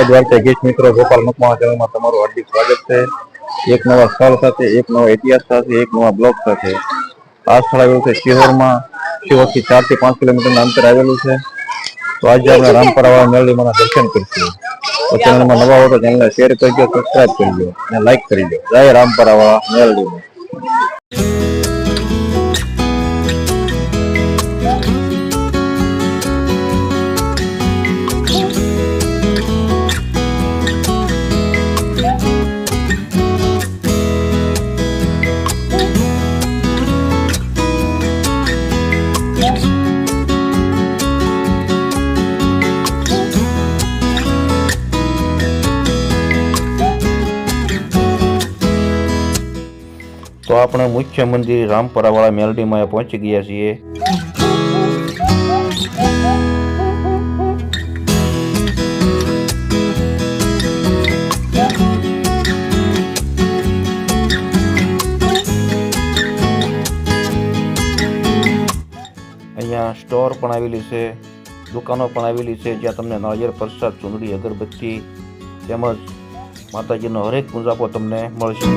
દ્વારકાધીશ મિત્રો, ગોપાલ મકવાણા ચેનલમાં તમારું હાર્દિક સ્વાગત છે। એક નવા સ્થળ સાથે, એક નવા ઇતિહાસ સાથે, એક નવા બ્લોગ સાથે। આ સ્થળ આવેલું છે શિહોરમાં, શિહોરથી 4 થી 5 કિલોમીટરના અંતરે આવેલું છે। તો આજે આપણે રામપરાવાળા મેલડીમાંના દર્શન કરીશું। તો ચેનલમાં નવા હો તો ચેનલને શેર કરજો, સબસ્ક્રાઇબ કરજો અને લાઈક કરજો। જય રામપરાવાળા મેલડીમાં। તો આપણે મુખ્ય મંદિર રામપરાવાળા મેલડીમાં પહોંચી ગયા છીએ। અહીંયા સ્ટોર પણ આવેલી છે, દુકાનો પણ આવેલી છે, જ્યાં તમને નાળિયેર પ્રસાદ, ચૂંદડી, અગરબત્તી તેમજ માતાજીનો હરેક પૂજાપો તમને મળશે।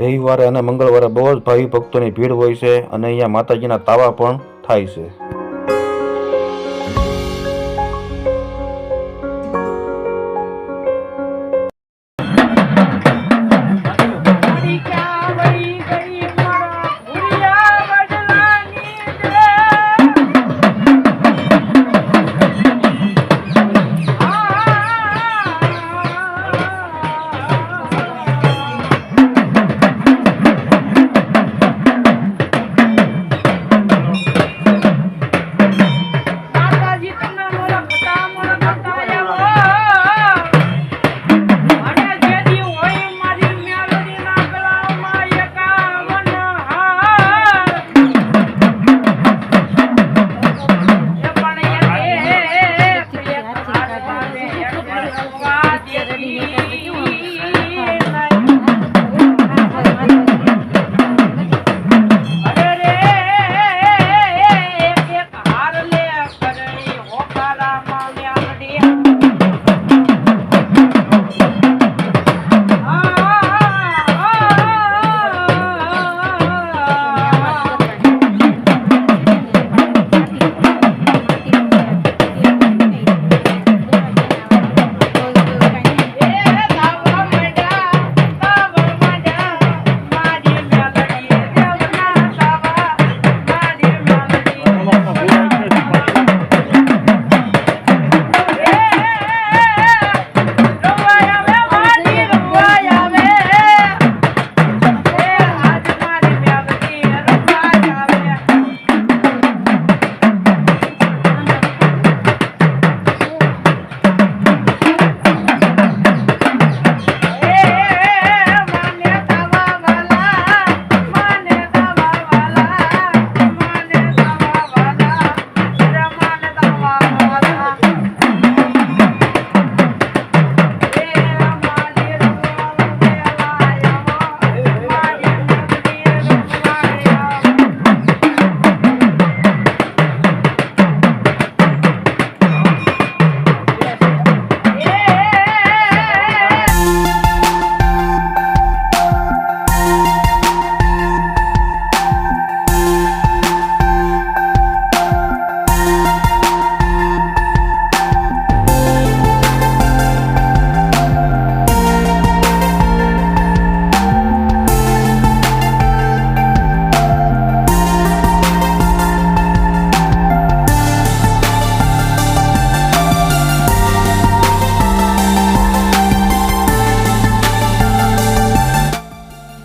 રવિવારે અને મંગળવારે બહુ જ ભાવિ ભક્તોની ભીડ હોય છે અને અહીંયા માતાજીના તાવા પણ થાય છે।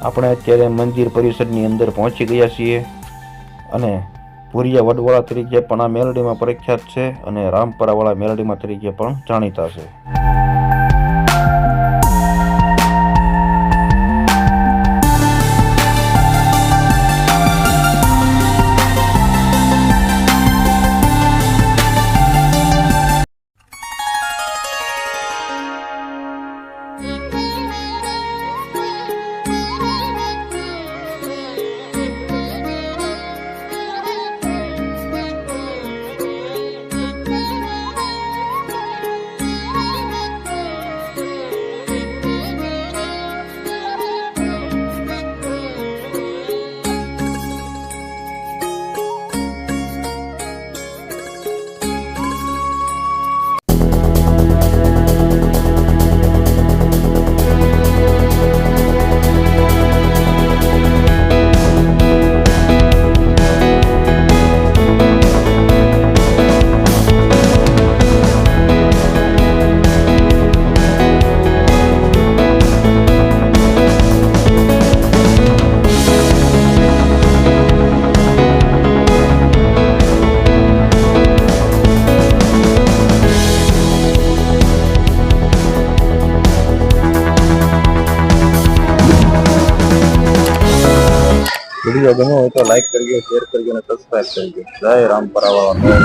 આપણે અત્યારે મંદિર પરિસરની અંદર પહોંચી ગયા છીએ અને ભુરિયા વડવાળા તરીકે પણ આ મેલડીમાં પ્રખ્યાત છે અને રામપરાવાળા મેલડીમાં તરીકે પણ જાણીતા છે. વિડીયો ગમ્યો હોય તો લાઈક કરજો, શેર કરજો અને સબસ્ક્રાઇબ કરજો. જય રામપરાવાળા.